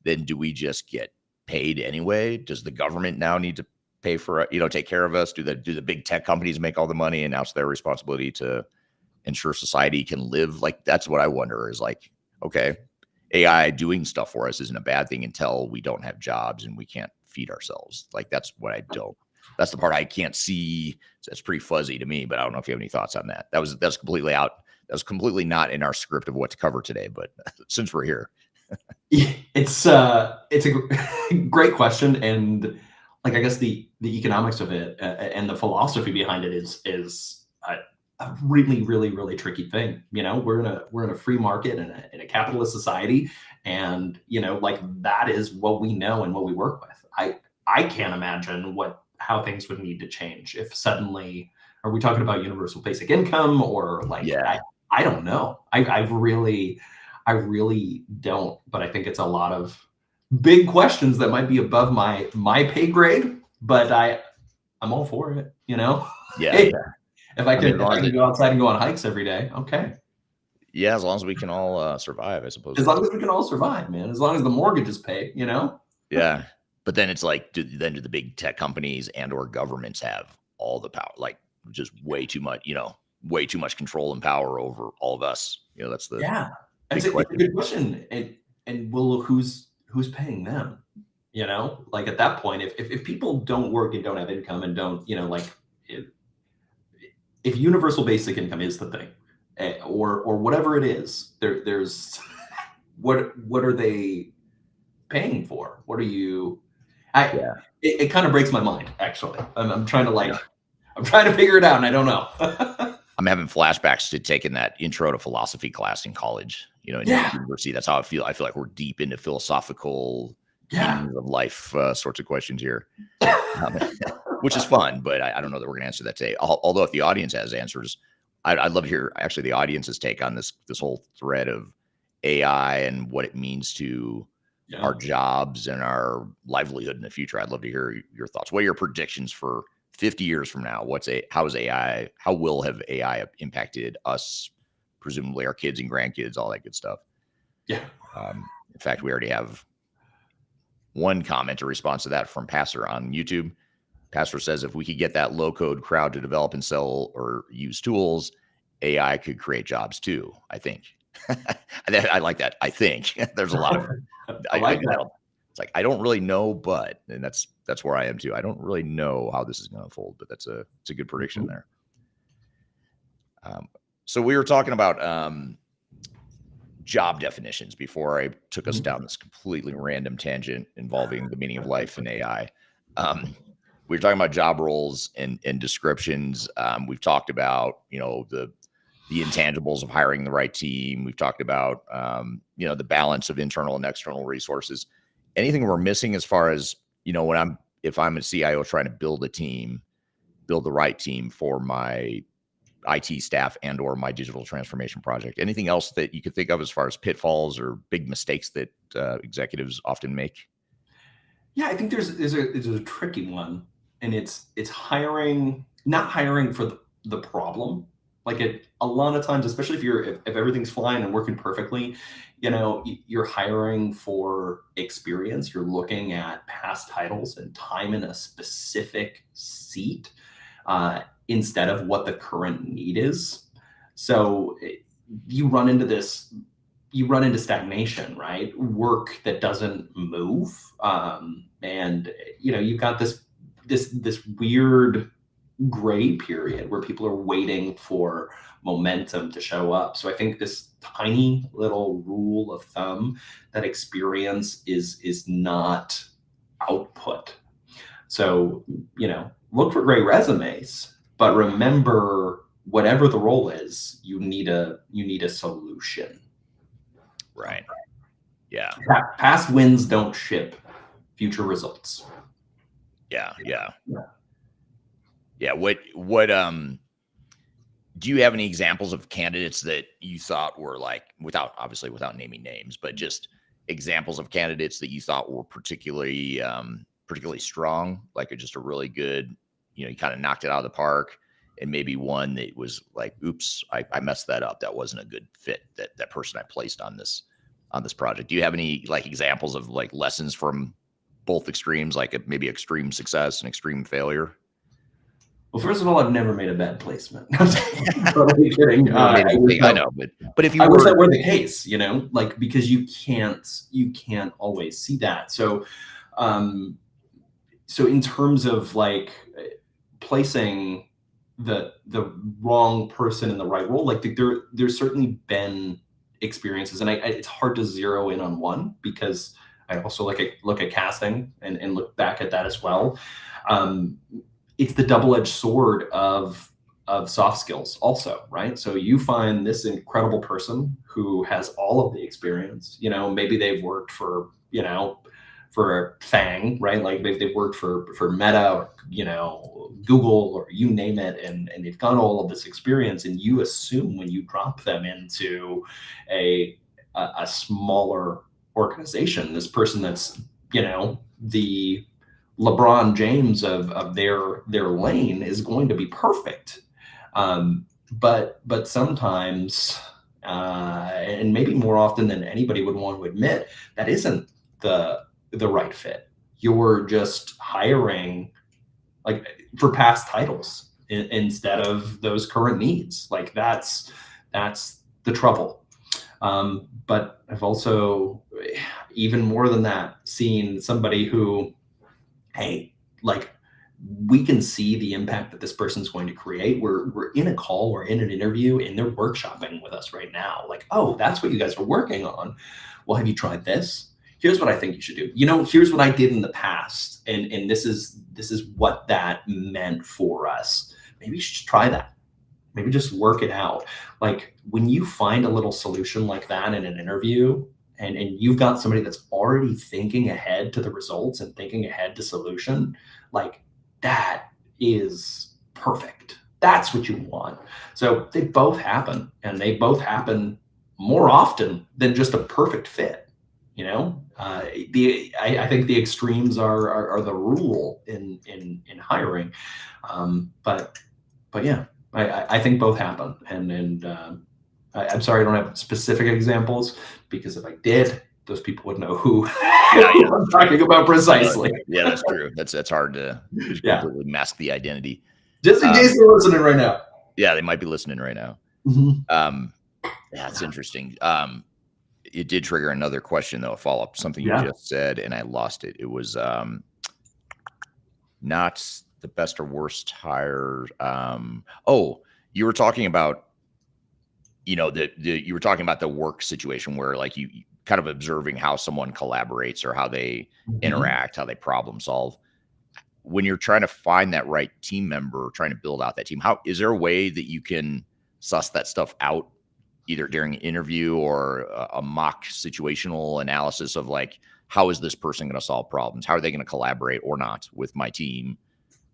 Then do we just get paid anyway? Does the government now need to pay for, you know, take care of us? Do the big tech companies make all the money, and now it's their responsibility to ensure society can live? Like, that's what I wonder is, like, okay, AI doing stuff for us isn't a bad thing until we don't have jobs and we can't feed ourselves. Like, that's the part I can't see. That's pretty fuzzy to me, but I don't know if you have any thoughts on that. That's completely out. That was completely not in our script of what to cover today, but since we're here. It's a great question. And like, I guess the economics of it and the philosophy behind it is a really, really, really tricky thing. We're in a free market and in a capitalist society, and like that is what we know and what we work with. I can't imagine how things would need to change if suddenly, are we talking about universal basic income or like, I don't know. I really don't, but I think it's a lot of big questions that might be above my pay grade, but I'm all for it, Yeah. Hey, if I can go outside and go on hikes every day, okay. Yeah, as long as we can all survive, I suppose. As long as we can all survive, man. As long as the mortgage is paid, Yeah. But then it's like, do the big tech companies and or governments have all the power? Like just way too much control and power over all of us. That's the It's a good question. And who's paying them? Like at that point, if people don't work and don't have income and don't, if universal basic income is the thing, or whatever it is, there's what are they paying for? What are you? It kind of breaks my mind, actually. I'm trying to figure it out, and I don't know. I'm having flashbacks to taking that intro to philosophy class in college. In university, that's how I feel. I feel like we're deep into philosophical meanings of life sorts of questions here, which is fun. But I don't know that we're going to answer that today. Although if the audience has answers, I'd love to hear actually the audience's take on this whole thread of AI and what it means to our jobs and our livelihood in the future. I'd love to hear your thoughts. What are your predictions for 50 years from now? How will have AI impacted us, presumably our kids and grandkids, all that good stuff? Yeah. In fact, we already have one comment or response to that from Pastor on YouTube. Pastor says, if we could get that low code crowd to develop and sell or use tools, AI could create jobs too, I think. I like that. I think there's a lot of, I like that. It's like, I don't really know, and that's where I am too. I don't really know how this is going to unfold, but it's a good prediction there. So we were talking about job definitions before I took us down this completely random tangent involving the meaning of life and AI. We were talking about job roles and descriptions. We've talked about, the intangibles of hiring the right team. We've talked about, the balance of internal and external resources. Anything we're missing as far as, if I'm a CIO trying to build the right team for my IT staff and or my digital transformation project? Anything else that you could think of as far as pitfalls or big mistakes that executives often make? Yeah, I think there's a tricky one, and it's not hiring for the problem. Like a lot of times, especially if everything's fine and working perfectly, you're hiring for experience. You're looking at past titles and time in a specific seat instead of what the current need is. So you run into stagnation, right? Work that doesn't move, and you've got this weird gray period where people are waiting for momentum to show up. So I think this tiny little rule of thumb that experience is not output. So, look for great resumes, but remember, whatever the role is, you need a solution. Right. Yeah. Past wins don't ship future results. Yeah. What do you have any examples of candidates that you thought were like, without naming names, but just examples of candidates that you thought were particularly strong, like just a really good, you kind of knocked it out of the park, and maybe one that was like, oops, I messed that up. That wasn't a good fit, that person I placed on this project. Do you have any like examples of like lessons from both extremes, like maybe extreme success and extreme failure? Well, first of all, I've never made a bad placement. I'm totally kidding. I know, but if you wish that were the case, like, because you can't always see that. So, so in terms of like placing the wrong person in the right role, like there's certainly been experiences, and it's hard to zero in on one, because I also look at casting and look back at that as well. It's the double-edged sword of soft skills also, right? So you find this incredible person who has all of the experience, maybe they've worked for, for FANG, right? Like they've worked for Meta or, Google or you name it, and they've got all of this experience, and you assume when you drop them into a smaller organization, this person that's, the LeBron James of their lane is going to be perfect. But sometimes, and maybe more often than anybody would want to admit, that isn't the right fit. You're just hiring like for past titles instead of those current needs. Like that's the trouble. But I've also, even more than that, seen somebody who, hey, like we can see the impact that this person's going to create. We're in a call, we're in an interview, and they're workshopping with us right now. Like, oh, that's what you guys are working on. Well, have you tried this? Here's what I think you should do. Here's what I did in the past, and this is what that meant for us. Maybe you should try that. Maybe just work it out. Like when you find a little solution like that in an interview, and you've got somebody that's already thinking ahead to the results and thinking ahead to solution, like that is perfect. That's what you want. So they both happen, and they both happen more often than just a perfect fit. I think the extremes are the rule in hiring. But yeah, I think both happen. And I'm sorry I don't have specific examples, because if I did, those people would know who I'm talking about precisely. Yeah, that's true. That's hard to completely mask the identity. Just in case they're listening right now. Yeah, they might be listening right now. Mm-hmm. Yeah, it's interesting. It did trigger another question, though, a follow-up, something you just said, and I lost it. It was not the best or worst hire. You were talking about, you were talking about the work situation where like you kind of observing how someone collaborates or how they interact, how they problem solve. When you're trying to find that right team member, trying to build out that team, is there a way that you can suss that stuff out, either during an interview or a mock situational analysis of like, how is this person going to solve problems? How are they going to collaborate or not with my team,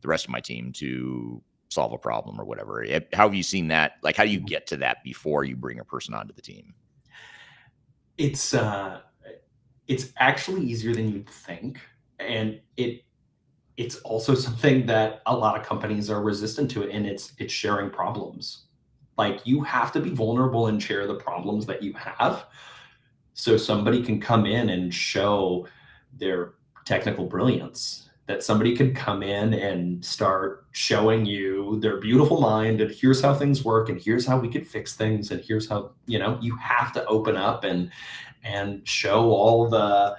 the rest of my team, to solve a problem or whatever? How have you seen that? Like, how do you get to that before you bring a person onto the team? It's actually easier than you'd think. And it's also something that a lot of companies are resistant to, and it's sharing problems. Like you have to be vulnerable and share the problems that you have, so somebody can come in and show their technical brilliance, that somebody could come in and start showing you their beautiful mind, and here's how things work, and here's how we could fix things, and here's how, you have to open up and show all the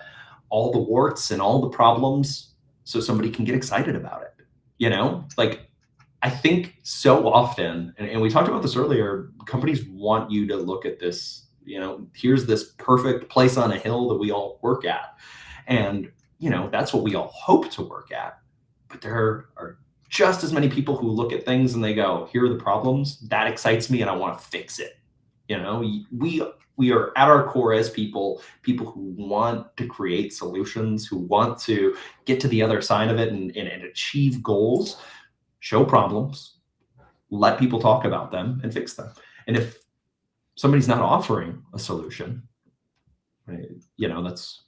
warts and all the problems so somebody can get excited about it. Like I think so often, and we talked about this earlier, companies want you to look at this, here's this perfect place on a hill that we all work at. And, that's what we all hope to work at. But there are just as many people who look at things and they go, here are the problems. That excites me and I want to fix it. We are at our core as people who want to create solutions, who want to get to the other side of it and achieve goals. Show problems, let people talk about them, and fix them. And if somebody's not offering a solution, that's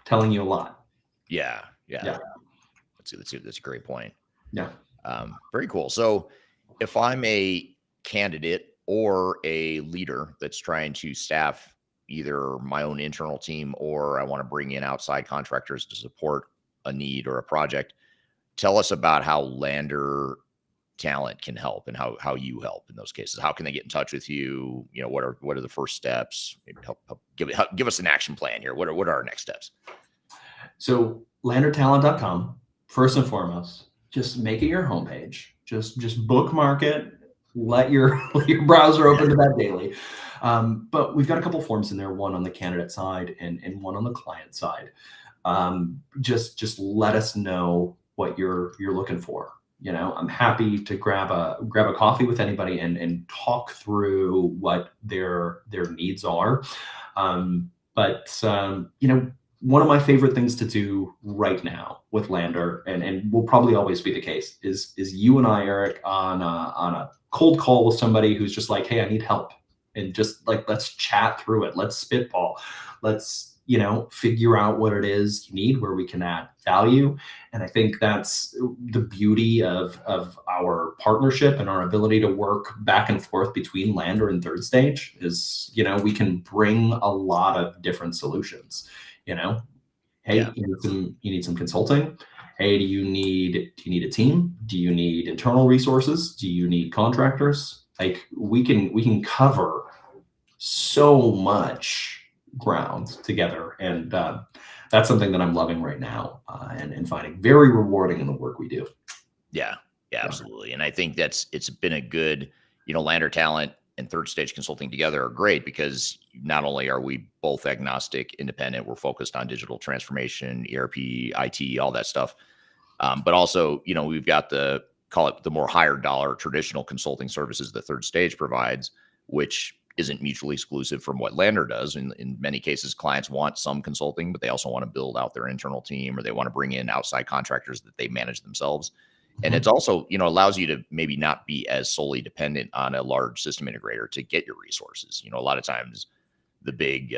telling you a lot. Yeah. That's a great point. Yeah. Very cool. So if I'm a candidate or a leader that's trying to staff either my own internal team, or I want to bring in outside contractors to support a need or a project, tell us about how Lander Talent can help, and how you help in those cases. How can they get in touch with you? What are the first steps? Maybe help give us an action plan here. What are our next steps? So landertalent.com, first and foremost, just make it your homepage. Just bookmark it. Let your browser open to that daily. But we've got a couple forms in there, one on the candidate side and one on the client side. Just let us know what you're looking for. You know, I'm happy to grab a coffee with anybody and talk through what their needs are. You know, one of my favorite things to do right now with Lander, and will probably always be the case, is you and I, Eric, on a cold call with somebody who's just like, hey, I need help, and just like, let's chat through it, let's spitball, let's, you know, figure out what it is you need, where we can add value. And I think that's the beauty of our partnership and our ability to work back and forth between Lander and Third Stage is, you know, we can bring a lot of different solutions. You know, hey, Yeah. you need some consulting. Hey, do you need a team? Do you need internal resources? Do you need contractors? Like, we can cover so much ground together, and that's something that I'm loving right now, and finding very rewarding in the work we do. Yeah, absolutely. And I think it's been a good, you know, Lander Talent and Third Stage Consulting together are great because not only are we both agnostic, independent, we're focused on digital transformation, ERP, IT, all that stuff. But also, you know, we've got call it the more higher dollar traditional consulting services that Third Stage provides, which isn't mutually exclusive from what Lander does. In many cases, clients want some consulting, but they also want to build out their internal team, or they want to bring in outside contractors that they manage themselves. And it's also, you know, allows you to maybe not be as solely dependent on a large system integrator to get your resources. You know, a lot of times the big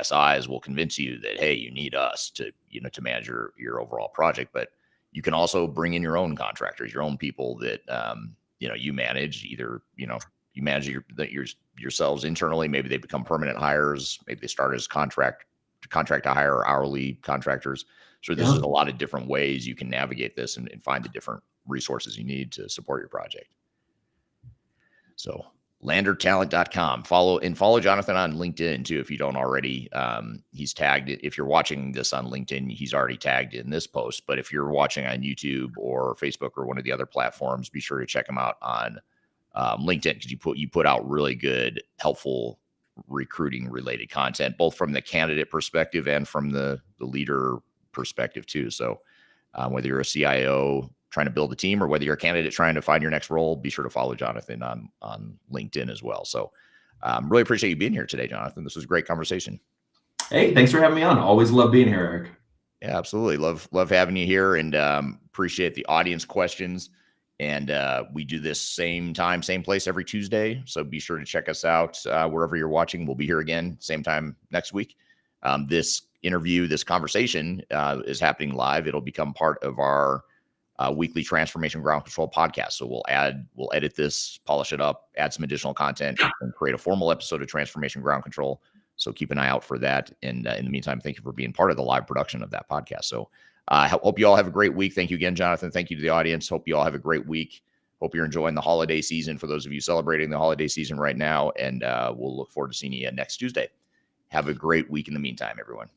SIs will convince you that, hey, you need us to, you know, to manage your overall project, but you can also bring in your own contractors, your own people that, you know, you manage. Either, you know, you manage yourselves internally. Maybe they become permanent hires. Maybe they start as contract to hire or hourly contractors. So this is a lot of different ways you can navigate this and find the different resources you need to support your project. So landertalent.com. Follow Jonathan on LinkedIn too, if you don't already. He's tagged it. If you're watching this on LinkedIn, he's already tagged in this post. But if you're watching on YouTube or Facebook or one of the other platforms, be sure to check him out on LinkedIn, because you put out really good, helpful recruiting related content, both from the candidate perspective and from the leader perspective too. So whether you're a CIO trying to build a team or whether you're a candidate trying to find your next role, be sure to follow Jonathan on LinkedIn as well. So really appreciate you being here today, Jonathan. This was a great conversation. Hey, thanks for having me on. Always love being here, Eric. Yeah, absolutely. Love having you here, and appreciate the audience questions. And we do this same time, same place every Tuesday. So be sure to check us out wherever you're watching. We'll be here again, same time next week. This interview, this conversation is happening live. It'll become part of our weekly Transformation Ground Control podcast. So we'll edit this, polish it up, add some additional content, and create a formal episode of Transformation Ground Control. So keep an eye out for that. And in the meantime, thank you for being part of the live production of that podcast. So I hope you all have a great week. Thank you again, Jonathan. Thank you to the audience. Hope you all have a great week. Hope you're enjoying the holiday season for those of you celebrating the holiday season right now. And we'll look forward to seeing you next Tuesday. Have a great week in the meantime, everyone.